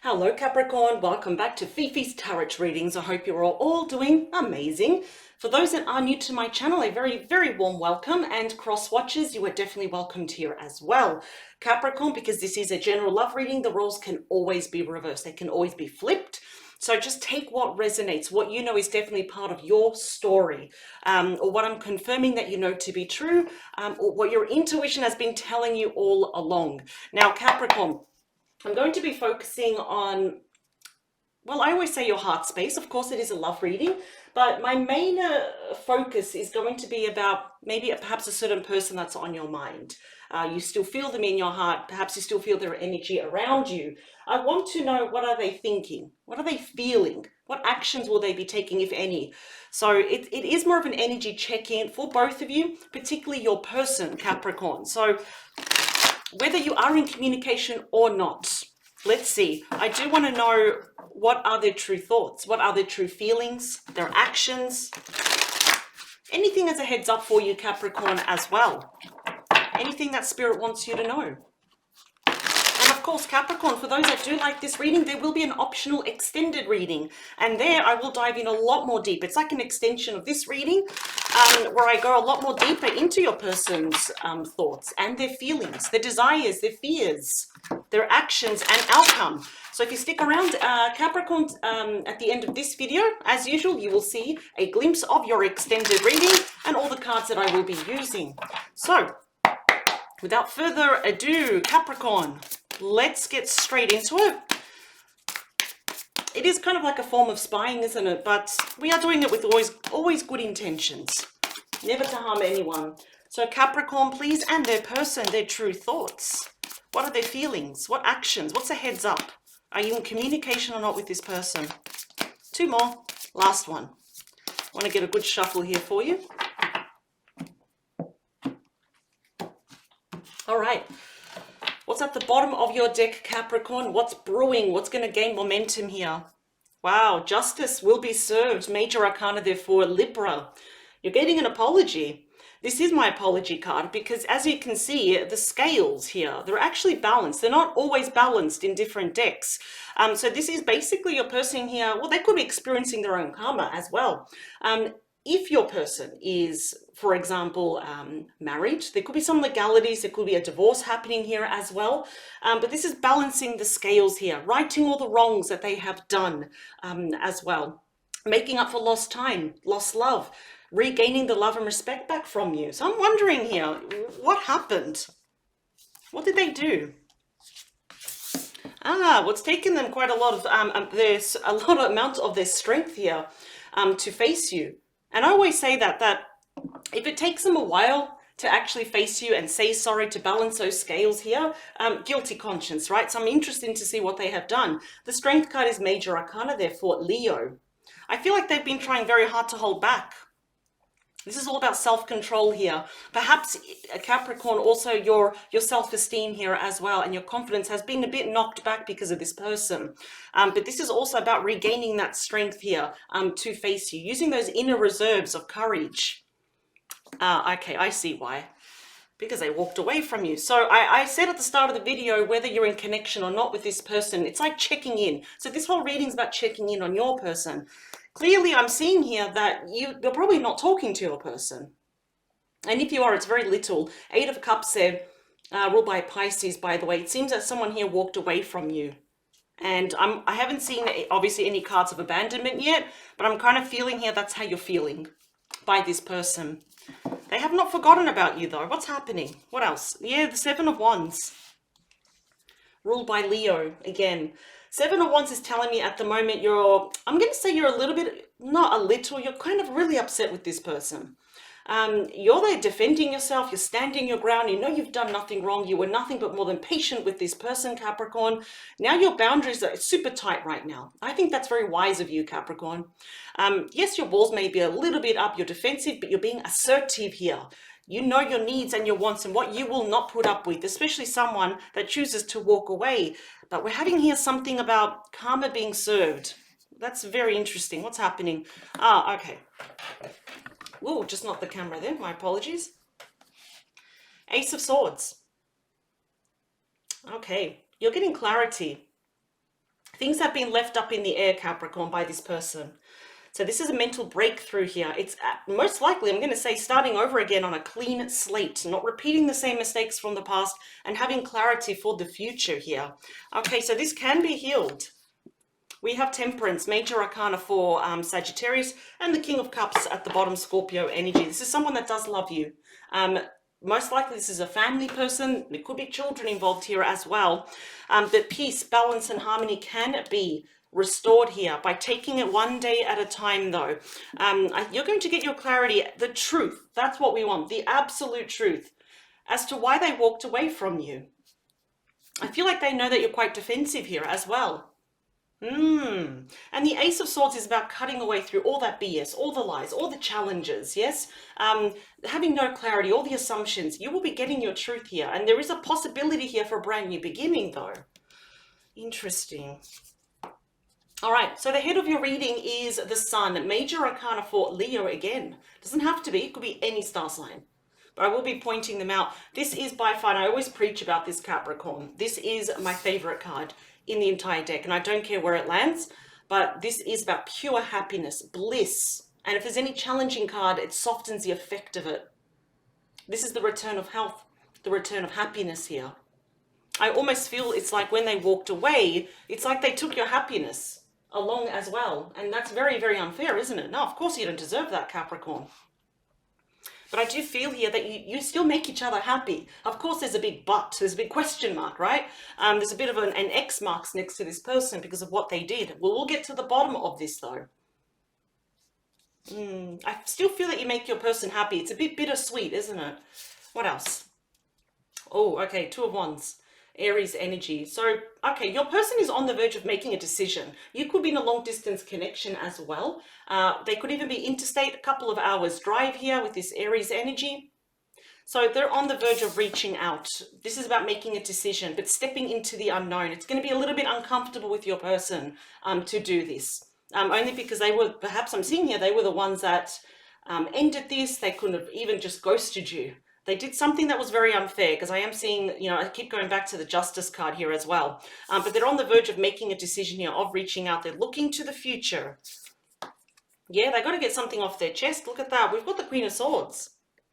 Hello Capricorn, welcome back to Fifi's Tarot Readings. I hope you're all doing amazing. For those that are new to my channel, a very warm welcome, and cross watchers, you are definitely welcomed here as well. Capricorn, because this is a general love reading, the roles can always be reversed. They can always be flipped. So just take what resonates, what you know is definitely part of your story, or what I'm confirming that you know to be true, or what your intuition has been telling you all along. Now, Capricorn, I'm going to be focusing on, well, I always say your heart space. Of course, it is a love reading, but my main focus is going to be about maybe perhaps a certain person that's on your mind. You still feel them in your heart. Perhaps you still feel their energy around you. I want to know, what are they thinking? What are they feeling? What actions will they be taking, if any? So it is more of an energy check-in for both of you, particularly your person, Capricorn. So whether you are in communication or not, let's see. I do want to know, what are their true thoughts? What are their true feelings, their actions? Anything as a heads up for you, Capricorn, as well. Anything that Spirit wants you to know. And of course, Capricorn, for those that do like this reading, there will be an optional extended reading. And there I will dive in a lot more deep. It's like an extension of this reading, where I go a lot more deeper into your person's thoughts and their feelings, their desires, their fears, their actions and outcome. So if you stick around, Capricorn, at the end of this video, as usual, you will see a glimpse of your extended reading and all the cards that I will be using. So without further ado, Capricorn, let's get straight into it. It is kind of like a form of spying, isn't it? But we are doing it with always good intentions, never to harm anyone. So Capricorn, please, and their person, their true thoughts. What are their feelings? What actions? What's a heads up? Are you in communication or not with this person? Two more. Last one. I want to get a good shuffle here for you. All right. What's at the bottom of your deck, Capricorn? What's brewing? What's going to gain momentum here? Wow, justice will be served. Major arcana, therefore, Libra. You're getting an apology. This is my apology card because, as you can see, the scales here, they're actually balanced. They're not always balanced in different decks. So this is basically your person here. Well, they could be experiencing their own karma as well. If your person is, for example, married, there could be some legalities, there could be a divorce happening here as well. But this is balancing the scales here, righting all the wrongs that they have done as well, making up for lost time, lost love, regaining the love and respect back from you. So I'm wondering here, what happened? What did they do? What's taken them quite a lot of there's a lot of amount of their strength here to face you. And I always say that if it takes them a while to actually face you and say sorry, to balance those scales here, guilty conscience, right? So I'm interested to see what they have done. The strength card is Major Arcana, therefore Leo. I feel like they've been trying very hard to hold back. This is all about self-control here. Perhaps, Capricorn, also your self-esteem here as well, and your confidence has been a bit knocked back because of this person. But this is also about regaining that strength here to face you, using those inner reserves of courage. Okay, I see why. Because they walked away from you. So I said at the start of the video, whether you're in connection or not with this person, it's like checking in. So this whole reading is about checking in on your person. Clearly, I'm seeing here that you're probably not talking to your person. And if you are, it's very little. Eight of Cups there, ruled by Pisces, by the way. It seems that someone here walked away from you. And I haven't seen, obviously, any cards of abandonment yet, but I'm kind of feeling here that's how you're feeling by this person. They have not forgotten about you, though. What's happening? What else? Yeah, the Seven of Wands, ruled by Leo again. Seven of Wands is telling me at the moment I'm going to say you're a little bit, not a little, you're kind of really upset with this person. You're there defending yourself, you're standing your ground, you know you've done nothing wrong, you were nothing but more than patient with this person, Capricorn. Now your boundaries are super tight right now. I think that's very wise of you, Capricorn. Yes, your walls may be a little bit up, you're defensive, but you're being assertive here. You know your needs and your wants and what you will not put up with, especially someone that chooses to walk away. But we're having here something about karma being served. That's very interesting. What's happening? Okay. Whoa, just not the camera there. My apologies. Ace of Swords. Okay, you're getting clarity. Things have been left up in the air, Capricorn, by this person. So this is a mental breakthrough here. It's most likely, I'm going to say, starting over again on a clean slate, not repeating the same mistakes from the past, and having clarity for the future here. Okay, so this can be healed. We have Temperance, Major Arcana for Sagittarius, and the King of Cups at the bottom, Scorpio energy. This is someone that does love you. Most likely this is a family person. There could be children involved here as well. But peace, balance, and harmony can be restored here by taking it one day at a time, though. You're going to get your clarity, the truth. That's what we want, the absolute truth as to why they walked away from you. I feel like they know that you're quite defensive here as well. And the Ace of Swords is about cutting away through all that BS, all the lies, all the challenges, yes? Having no clarity, all the assumptions. You will be getting your truth here. And there is a possibility here for a brand new beginning, though. Interesting. All right, so the head of your reading is the Sun. Major Arcana for Leo again. Doesn't have to be. It could be any star sign. But I will be pointing them out. This is by far, and I always preach about this, Capricorn. This is my favorite card in the entire deck, and I don't care where it lands, but this is about pure happiness, bliss. And if there's any challenging card, it softens the effect of it. This is the return of health, the return of happiness here. I almost feel it's like when they walked away, it's like they took your happiness along as well. And that's very, very unfair, isn't it? No, of course you don't deserve that, Capricorn. But I do feel here that you still make each other happy. Of course, there's a big but, there's a big question mark, right? There's a bit of an X marks next to this person because of what they did. Well, we'll get to the bottom of this, though. I still feel that you make your person happy. It's a bit bittersweet, isn't it? What else? Oh, okay, Two of Wands. Aries energy. So, okay, your person is on the verge of making a decision. You could be in a long distance connection as well. They could even be interstate, a couple of hours drive here with this Aries energy. So they're on the verge of reaching out. This is about making a decision, but stepping into the unknown. It's going to be a little bit uncomfortable with your person to do this. Only because they were, perhaps I'm seeing here, they were the ones that ended this. They couldn't have even just ghosted you. They did something that was very unfair, because I am seeing, you know, I keep going back to the Justice card here as well. But they're on the verge of making a decision here, of reaching out. They're looking to the future. Yeah, they got to get something off their chest. Look at that. We've got the Queen of Swords.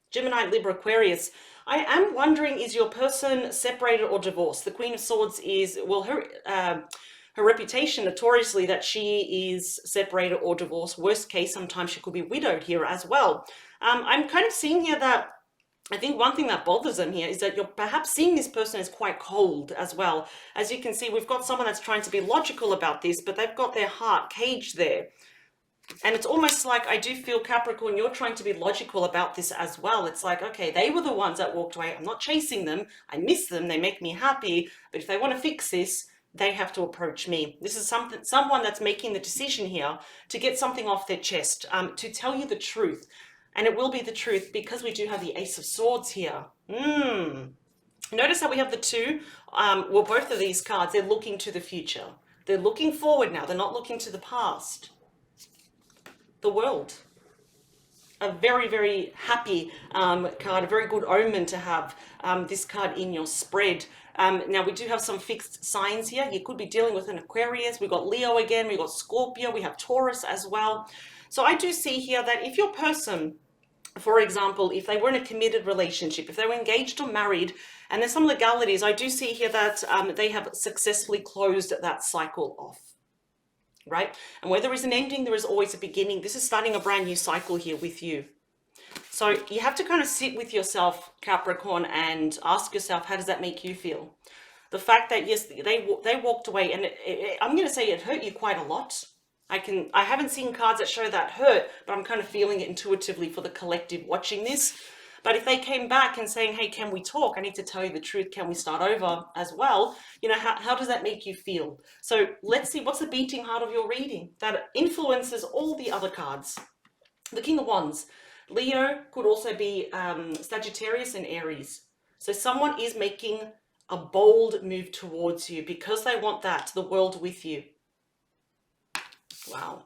Gemini, Libra, Aquarius. I am wondering, is your person separated or divorced? The Queen of Swords is, well, her reputation notoriously that she is separated or divorced. Worst case, sometimes she could be widowed here as well. I'm kind of seeing here that I think one thing that bothers them here is that you're perhaps seeing this person as quite cold as well. As you can see, we've got someone that's trying to be logical about this, but they've got their heart caged there. And it's almost like, I do feel, Capricorn, you're trying to be logical about this as well. It's like, okay, they were the ones that walked away. I'm not chasing them. I miss them. They make me happy. But if they want to fix this, they have to approach me. This is someone that's making the decision here to get something off their chest, to tell you the truth. And it will be the truth because we do have the Ace of Swords here. Notice how we have the two, well, both of these cards, they're looking to the future. They're looking forward now. They're not looking to the past. The World. A very, very happy card, a very good omen to have this card in your spread. Now, we do have some fixed signs here. You could be dealing with an Aquarius. We've got Leo again. We've got Scorpio. We have Taurus as well. So I do see here that if your person, for example, if they were in a committed relationship, if they were engaged or married, and there's some legalities, I do see here that they have successfully closed that cycle off, right? And where there is an ending, there is always a beginning. This is starting a brand new cycle here with you. So you have to kind of sit with yourself, Capricorn, and ask yourself, how does that make you feel? The fact that, yes, they walked away, and I'm going to say it hurt you quite a lot. I haven't seen cards that show that hurt, but I'm kind of feeling it intuitively for the collective watching this. But if they came back and saying, hey, can we talk? I need to tell you the truth. Can we start over as well? You know, how does that make you feel? So let's see, what's the beating heart of your reading that influences all the other cards? The King of Wands. Leo could also be Sagittarius and Aries. So someone is making a bold move towards you because they want that, the world with you. Wow.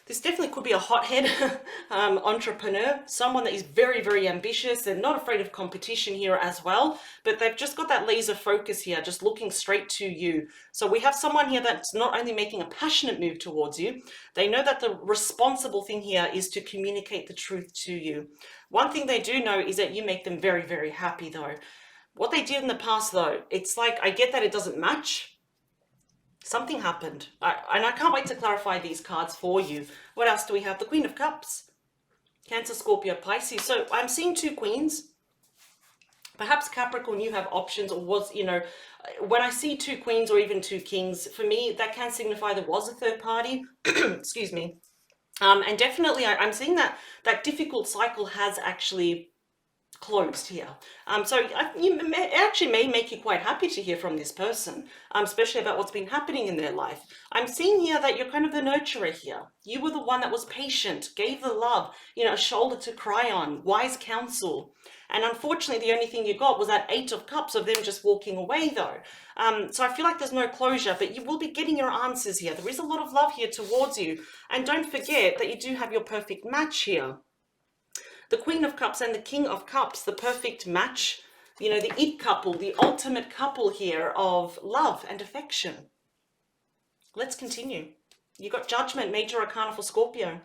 This definitely could be a hothead entrepreneur, someone that is very, very ambitious and not afraid of competition here as well, but they've just got that laser focus here, just looking straight to you. So we have someone here that's not only making a passionate move towards you, they know that the responsible thing here is to communicate the truth to you. One thing they do know is that you make them very, very happy though. What they did in the past though, it's like, I get that it doesn't match. Something happened. And I can't wait to clarify these cards for you. What else do we have? The Queen of Cups. Cancer, Scorpio, Pisces. So I'm seeing two queens. Perhaps Capricorn, you have options, or was, you know, when I see two queens or even two kings, for me, that can signify there was a third party. Excuse me. And definitely I'm seeing that difficult cycle has actually closed here. So it actually may make you quite happy to hear from this person, especially about what's been happening in their life. I'm seeing here that you're kind of the nurturer here. You were the one that was patient, gave the love, you know, a shoulder to cry on, wise counsel. And unfortunately, the only thing you got was that 8 of Cups of them just walking away though. So I feel like there's no closure, but you will be getting your answers here. There is a lot of love here towards you. And don't forget that you do have your perfect match here. The Queen of Cups and the King of Cups, the perfect match, you know, the it couple, the ultimate couple here of love and affection. Let's continue. You got Judgment, Major Arcana for Scorpio.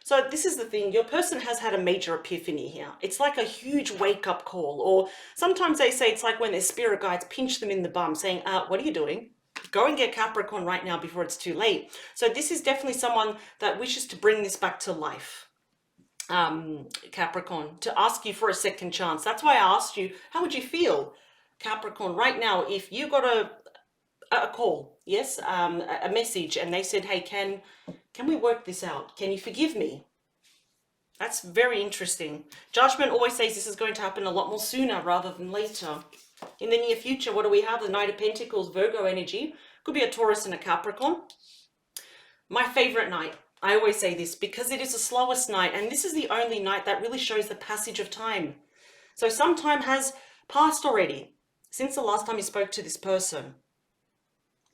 So this is the thing, your person has had a major epiphany here. It's like a huge wake-up call, or sometimes they say it's like when their spirit guides pinch them in the bum saying, what are you doing? Go and get Capricorn right now before it's too late. So this is definitely someone that wishes to bring this back to life. Capricorn, to ask you for a second chance. That's why I asked you, how would you feel, Capricorn, right now if you got a call, yes, a message, and they said, hey, can we work this out? Can you forgive me? That's very interesting. Judgment always says this is going to happen a lot more sooner rather than later. In the near future, what do we have? The Knight of Pentacles, Virgo energy. Could be a Taurus and a Capricorn. My favorite night. I always say this because it is the slowest night, and this is the only night that really shows the passage of time. So some time has passed already since the last time you spoke to this person.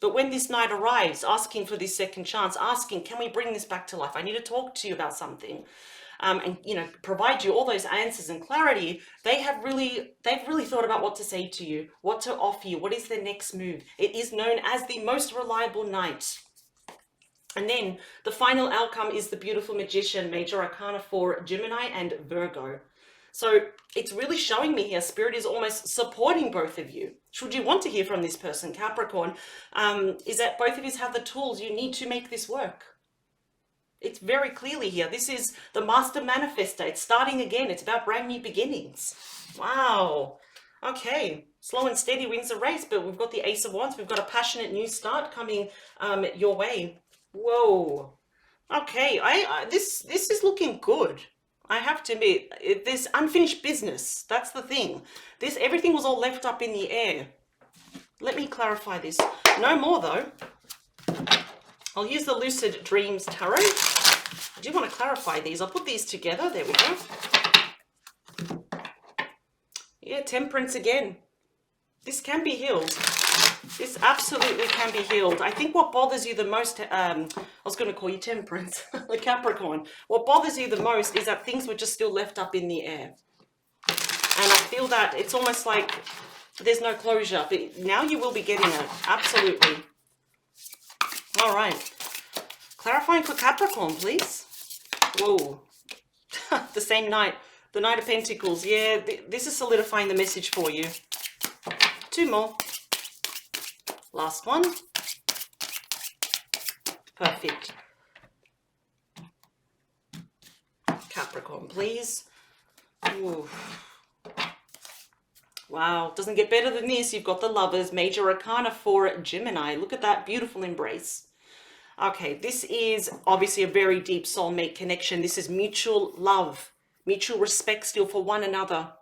But when this night arrives, asking for this second chance, asking, can we bring this back to life? I need to talk to you about something. And, you know, provide you all those answers and clarity. They've really thought about what to say to you, what to offer you, what is their next move. It is known as the most reliable night. And then the final outcome is the beautiful Magician, Major Arcana for Gemini and Virgo. So it's really showing me here, Spirit is almost supporting both of you. Should you want to hear from this person, Capricorn, is that both of you have the tools you need to make this work. It's very clearly here. This is the Master Manifestor. It's starting again. It's about brand new beginnings. Wow. Okay. Slow and steady wins the race, but we've got the Ace of Wands. We've got a passionate new start coming your way. Whoa. Okay, this is looking good. I have to admit, there's unfinished business. That's the thing. Everything was all left up in the air. Let me clarify this. No more though. I'll use the Lucid Dreams Tarot. I do want to clarify these. I'll put these together. There we go. Yeah, Temperance again. This can be healed. This absolutely can be healed. I think what bothers you the most, I was going to call you Temperance, the Capricorn. What bothers you the most is that things were just still left up in the air. And I feel that it's almost like there's no closure, but now you will be getting it. Absolutely. All right. Clarifying for Capricorn, please. Whoa. The same night. The Knight of Pentacles. Yeah, this is solidifying the message for you. 2 more. Last one. Perfect. Capricorn, please. Ooh. Wow, doesn't get better than this. You've got the Lovers, Major Arcana for Gemini. Look at that beautiful embrace. Okay, this is obviously a very deep soulmate connection. This is mutual love, mutual respect still for one another.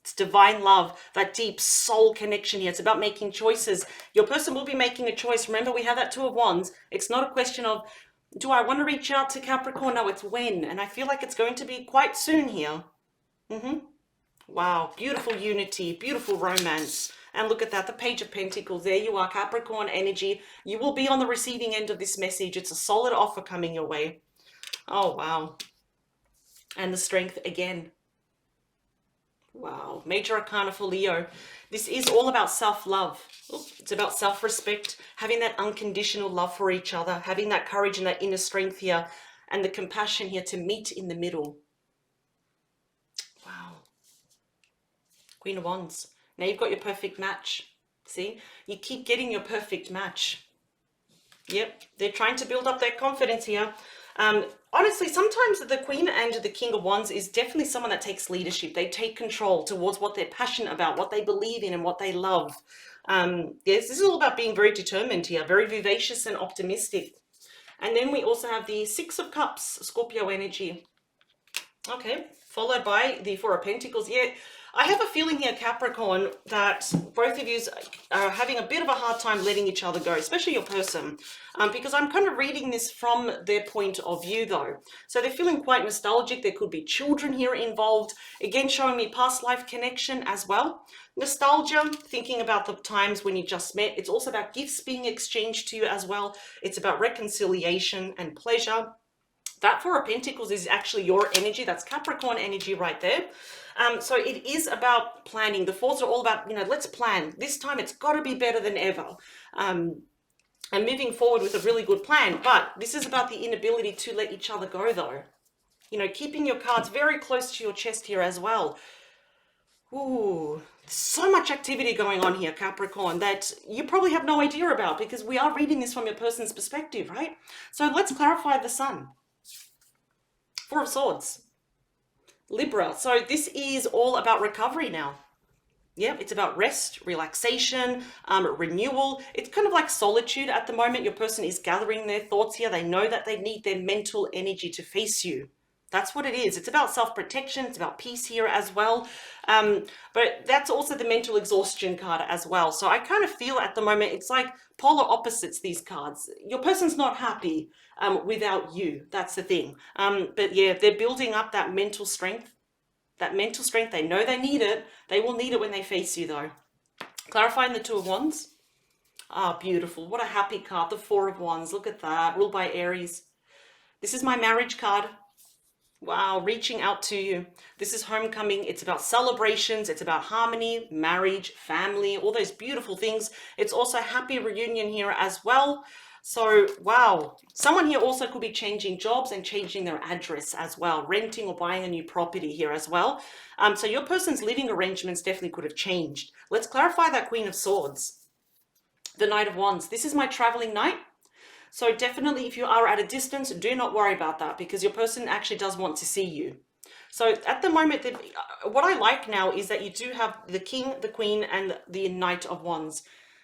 It's divine love, that deep soul connection here. It's about making choices. Your person will be making a choice. Remember, we have that 2 of Wands. It's not a question of, do I want to reach out to Capricorn? No, it's when. And I feel like it's going to be quite soon here. Wow, beautiful unity, beautiful romance. And look at that, the Page of Pentacles. There you are, Capricorn energy. You will be on the receiving end of this message. It's a solid offer coming your way. Oh, wow. And the Strength again. Wow. Major Arcana for Leo. This is all about self-love. It's about self-respect, having that unconditional love for each other, having that courage and that inner strength here, and the compassion here to meet in the middle. Wow. Queen of Wands. Now you've got your perfect match. See? You keep getting your perfect match. Yep. They're trying to build up their confidence here. Honestly, sometimes the Queen and the King of Wands is definitely someone that takes leadership. They take control towards what they're passionate about, what they believe in, and what they love. Yes, this is all about being very determined here, very vivacious and optimistic. And then we also have the Six of Cups, Scorpio energy. Okay, followed by the Four of Pentacles. Yeah, I have a feeling here, Capricorn, that both of you are having a bit of a hard time letting each other go, especially your person, because I'm kind of reading this from their point of view, though. So they're feeling quite nostalgic. There could be children here involved. Again, showing me past life connection as well. Nostalgia, thinking about the times when you just met. It's also about gifts being exchanged to you as well. It's about reconciliation and pleasure. That Four of Pentacles is actually your energy. That's Capricorn energy right there. So it is about planning. The fours are all about, let's plan. This time it's got to be better than ever. And moving forward with a really good plan. But this is about the inability to let each other go, though. Keeping your cards very close to your chest here as well. Ooh, so much activity going on here, Capricorn, that you probably have no idea about, because we are reading this from your person's perspective, right? So let's clarify the Sun. Four of Swords. Libra. So this is all about recovery now. Yeah, it's about rest, relaxation, renewal. It's kind of like solitude at the moment. Your person is gathering their thoughts here. They know that they need their mental energy to face you. That's what it is. It's about self-protection. It's about peace here as well. But that's also the mental exhaustion card as well. So I kind of feel at the moment, it's like polar opposites, these cards. Your person's not happy without you. That's the thing. But yeah, they're building up that mental strength. That mental strength, they know they need it. They will need it when they face you, though. Clarifying the Two of Wands. Ah, beautiful. What a happy card. The Four of Wands. Look at that. Ruled by Aries. This is my marriage card. Wow, reaching out to you. This is homecoming. It's about celebrations. It's about harmony, marriage, family, all those beautiful things. It's also happy reunion here as well. So, wow. Someone here also could be changing jobs and changing their address as well, renting or buying a new property here as well. So your person's living arrangements definitely could have changed. Let's clarify that Queen of Swords. The Knight of Wands. This is my traveling knight. So definitely if you are at a distance, do not worry about that, because your person actually does want to see you. So at the moment, what I like now is that you do have the King, the Queen, and the Knight of Wands.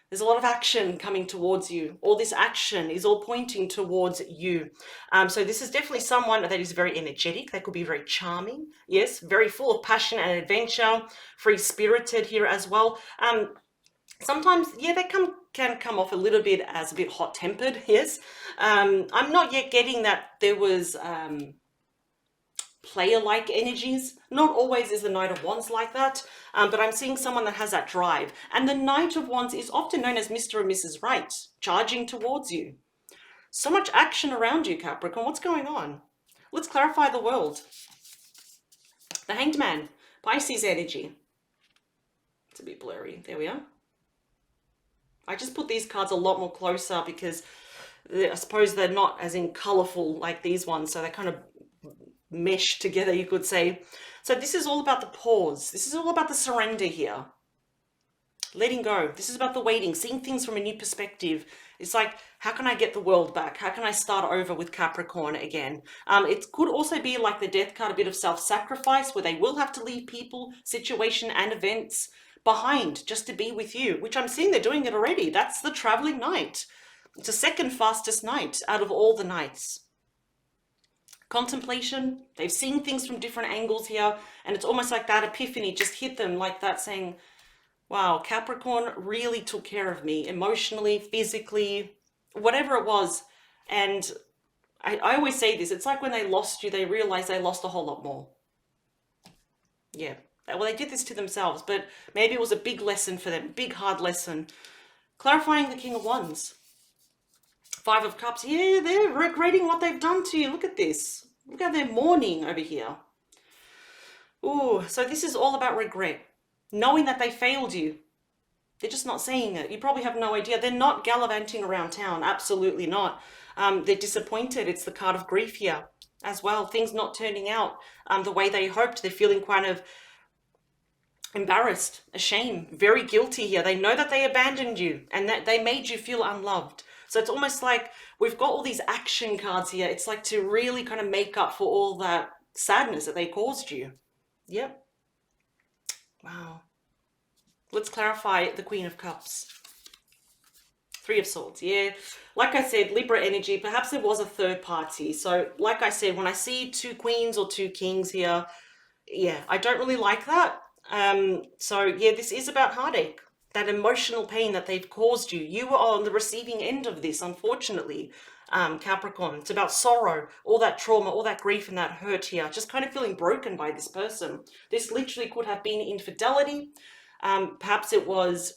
There's a lot of action coming towards you. All this action is all pointing towards you. So this is definitely someone that is very energetic. They could be very charming. Yes, very full of passion and adventure, free-spirited here as well. Sometimes, yeah, they can come off a little bit as a bit hot-tempered, yes. I'm not yet getting that there was player-like energies. Not always is the Knight of Wands like that, but I'm seeing someone that has that drive. And the Knight of Wands is often known as Mr. and Mrs. Right, charging towards you. So much action around you, Capricorn. What's going on? Let's clarify the world. The Hanged Man, Pisces energy. It's a bit blurry. There we are. I just put these cards a lot more closer because I suppose they're not as in colorful like these ones, so they kind of mesh together, you could say. So this is all about the pause. This is all about the surrender here. Letting go. This is about the waiting, seeing things from a new perspective. It's like, how can I get the world back? How can I start over with Capricorn again? It could also be like the Death card, a bit of self-sacrifice, where they will have to leave people, situation, and events behind just to be with you, which I'm seeing they're doing it already. That's the traveling knight. It's the second fastest knight out of all the knights. Contemplation. They've seen things from different angles here, and it's almost like that epiphany just hit them like that, saying, wow, Capricorn really took care of me emotionally, physically, whatever it was. And I always say this, it's like when they lost you, they realized they lost a whole lot more. Yeah. Well, they did this to themselves, but maybe it was a big lesson for them, big hard lesson. Clarifying the King of Wands. Five of Cups. Yeah, they're regretting what they've done to you. Look at this. Look how they're mourning over here. Ooh, so this is all about regret. Knowing that they failed you. They're just not saying it. You probably have no idea. They're not gallivanting around town. Absolutely not. They're disappointed. It's the card of grief here as well. Things not turning out the way they hoped. They're feeling kind of embarrassed, ashamed, very guilty here. They know that they abandoned you and that they made you feel unloved. So it's almost like we've got all these action cards here. It's like to really kind of make up for all that sadness that they caused you. Yep. Wow. Let's clarify the Queen of Cups. Three of Swords, yeah. Like I said, Libra energy, perhaps there was a third party. So like I said, when I see two queens or two kings here, yeah, I don't really like that. So yeah, this is about heartache, that emotional pain that they've caused you. You were on the receiving end of this, unfortunately, Capricorn. It's about sorrow, all that trauma, all that grief and that hurt here, just kind of feeling broken by this person. This literally could have been infidelity. Perhaps it was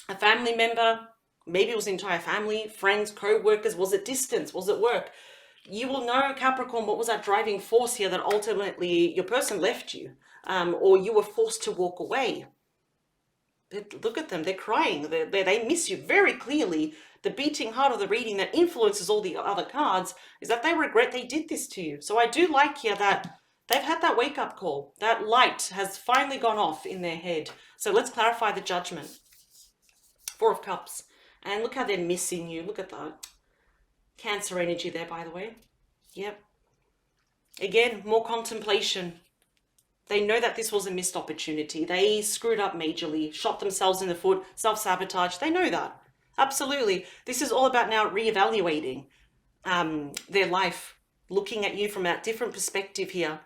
a family member, maybe it was the entire family, friends, co-workers. Was it distance? Was it work? You will know, Capricorn, what was that driving force here that ultimately your person left you, or you were forced to walk away. Look at them, they're crying, they miss you very clearly. The beating heart of the reading that influences all the other cards is that they regret they did this to you. So I do like here that they've had that wake-up call. That light has finally gone off in their head. So let's clarify the judgment. Four of Cups. And look how they're missing you. Look at that. Cancer energy there, by the way. Yep. Again, more contemplation. They know that this was a missed opportunity. They screwed up majorly, shot themselves in the foot, self-sabotage. They know that. Absolutely. This is all about now reevaluating their life, looking at you from a different perspective here.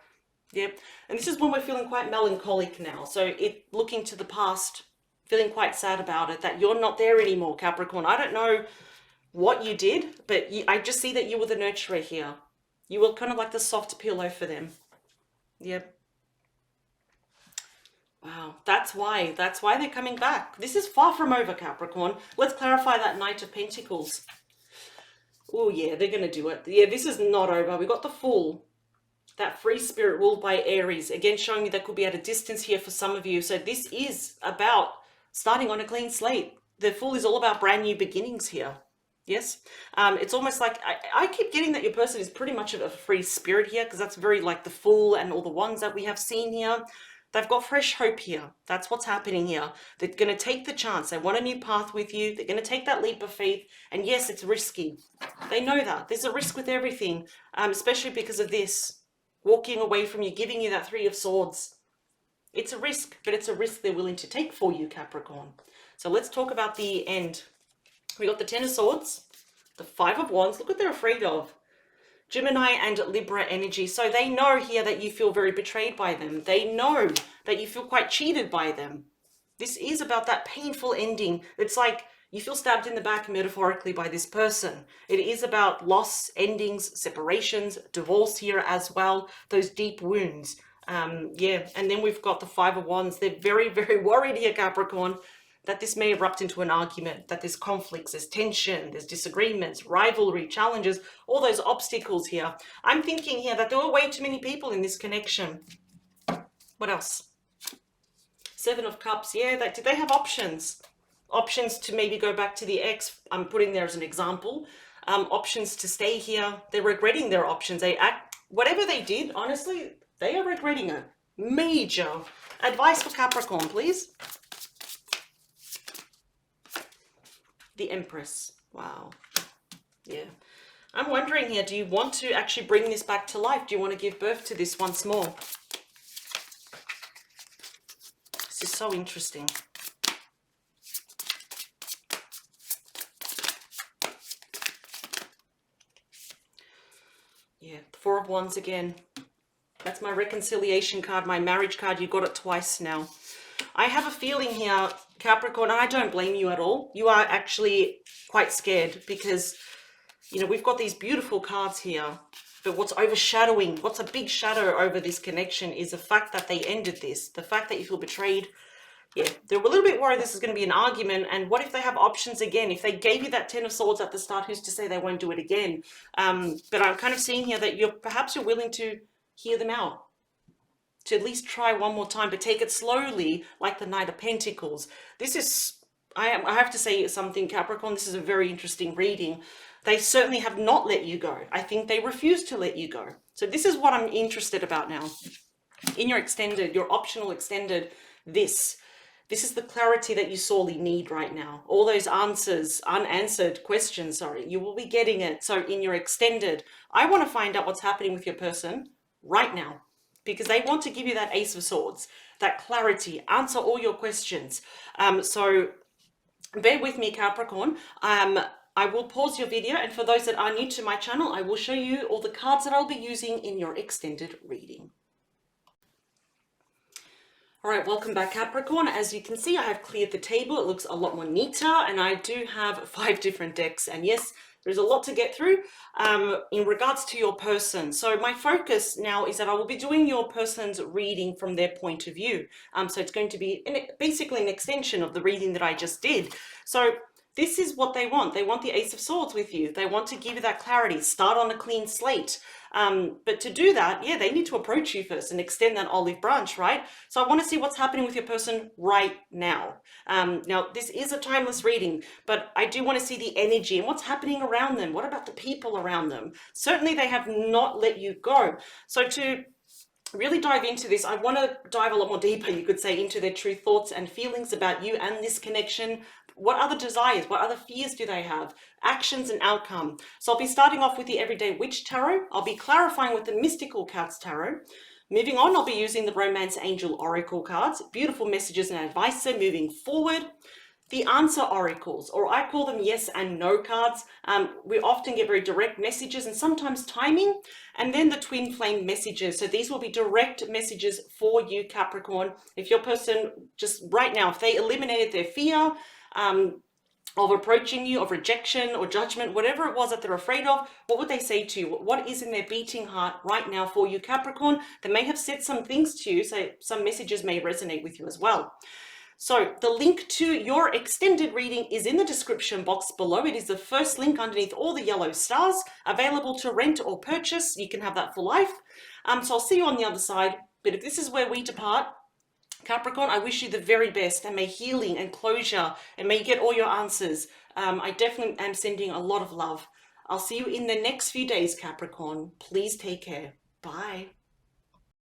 Yep. And this is when we're feeling quite melancholic now. So looking to the past, feeling quite sad about it, that you're not there anymore, Capricorn. I don't know what you did, but I just see that you were the nurturer here. You were kind of like the soft pillow for them. Yep. Wow, that's why they're coming back. This is far from over, Capricorn. Let's clarify that Knight of Pentacles. Oh yeah, they're going to do it. Yeah, this is not over. We got the Fool, that free spirit ruled by Aries. Again, showing you that could be at a distance here for some of you. So this is about starting on a clean slate. The Fool is all about brand new beginnings here. Yes, it's almost like I keep getting that your person is pretty much of a free spirit here, because that's very like the Fool and all the ones that we have seen here. They've got fresh hope here. That's what's happening here. They're going to take the chance. They want a new path with you. They're going to take that leap of faith. And yes, it's risky. They know that. There's a risk with everything, especially because of this. Walking away from you, giving you that Three of Swords. It's a risk, but it's a risk they're willing to take for you, Capricorn. So let's talk about the end. We got the Ten of Swords, the Five of Wands. Look what they're afraid of. Gemini and Libra energy. So they know here that you feel very betrayed by them. They know that you feel quite cheated by them. This is about that painful ending. It's like you feel stabbed in the back metaphorically by this person. It is about loss, endings, separations, divorce here as well. Those deep wounds. Yeah, and then we've got the Five of Wands. They're very, very worried here, Capricorn, that this may erupt into an argument, that there's conflicts, there's tension, there's disagreements, rivalry, challenges, all those obstacles here. I'm thinking here that there were way too many people in this connection. What else? Seven of Cups. Yeah, did they have options? Options to maybe go back to the ex. I'm putting there as an example. Options to stay here. They're regretting their options. Whatever they did, honestly, they are regretting it. Major. Advice for Capricorn, please. The Empress. Wow. Yeah. I'm wondering here, do you want to actually bring this back to life? Do you want to give birth to this once more? This is so interesting. Yeah, the Four of Wands again. That's my reconciliation card, my marriage card. You got it twice now. I have a feeling here, Capricorn, and I don't blame you at all. You are actually quite scared because, you know, we've got these beautiful cards here, but what's overshadowing, what's a big shadow over this connection is the fact that they ended this, the fact that you feel betrayed, Yeah, they're a little bit worried this is going to be an argument, and what if they have options again? If they gave you that Ten of Swords at the start, who's to say they won't do it again? But I'm kind of seeing here that perhaps you're willing to hear them out, to at least try one more time, but take it slowly, like the Knight of Pentacles. This is, I have to say something, Capricorn, this is a very interesting reading. They certainly have not let you go. I think they refuse to let you go. So this is what I'm interested about now. In your extended, your optional extended, this is the clarity that you sorely need right now. All those unanswered questions, sorry, you will be getting it. So in your extended, I want to find out what's happening with your person right now, because they want to give you that Ace of Swords, that clarity, answer all your questions. So bear with me, Capricorn. I will pause your video, and for those that are new to my channel, I will show you all the cards that I'll be using in your extended reading. All right, welcome back, Capricorn. As you can see, I have cleared the table. It looks a lot more neater, and I do have 5 different decks. And yes, there's a lot to get through in regards to your person. So my focus now is that I will be doing your person's reading from their point of view. So it's going to be basically an extension of the reading that I just did. So this is what they want. They want the Ace of Swords with you. They want to give you that clarity, start on a clean slate. But to do that, yeah, they need to approach you first and extend that olive branch, right? So I want to see what's happening with your person right now. Now, this is a timeless reading, but I do want to see the energy and what's happening around them. What about the people around them? Certainly, they have not let you go. So to really dive into this, I want to dive a lot more deeper, you could say, into their true thoughts and feelings about you and this connection. What other desires, what other fears do they have? Actions and outcome. So I'll be starting off with the Everyday Witch Tarot. I'll be clarifying with the Mystical Cards Tarot. Moving on, I'll be using the Romance Angel Oracle cards. Beautiful messages and advice there moving forward. The answer oracles, or I call them yes and no cards. We often get very direct messages and sometimes timing. And then the twin flame messages. So these will be direct messages for you, Capricorn. If your person just right now, if they eliminated their fear of approaching you, of rejection or judgment, whatever it was that they're afraid of, what would they say to you? What is in their beating heart right now for you, Capricorn? They may have said some things to you, so some messages may resonate with you as well. So the link to your extended reading is in the description box below. It is the first link underneath all the yellow stars, available to rent or purchase. You can have that for life. So I'll see you on the other side. But if this is where we depart, Capricorn, I wish you the very best, and may healing and closure, and may you get all your answers. I definitely am sending a lot of love. I'll see you in the next few days, Capricorn. Please take care. Bye.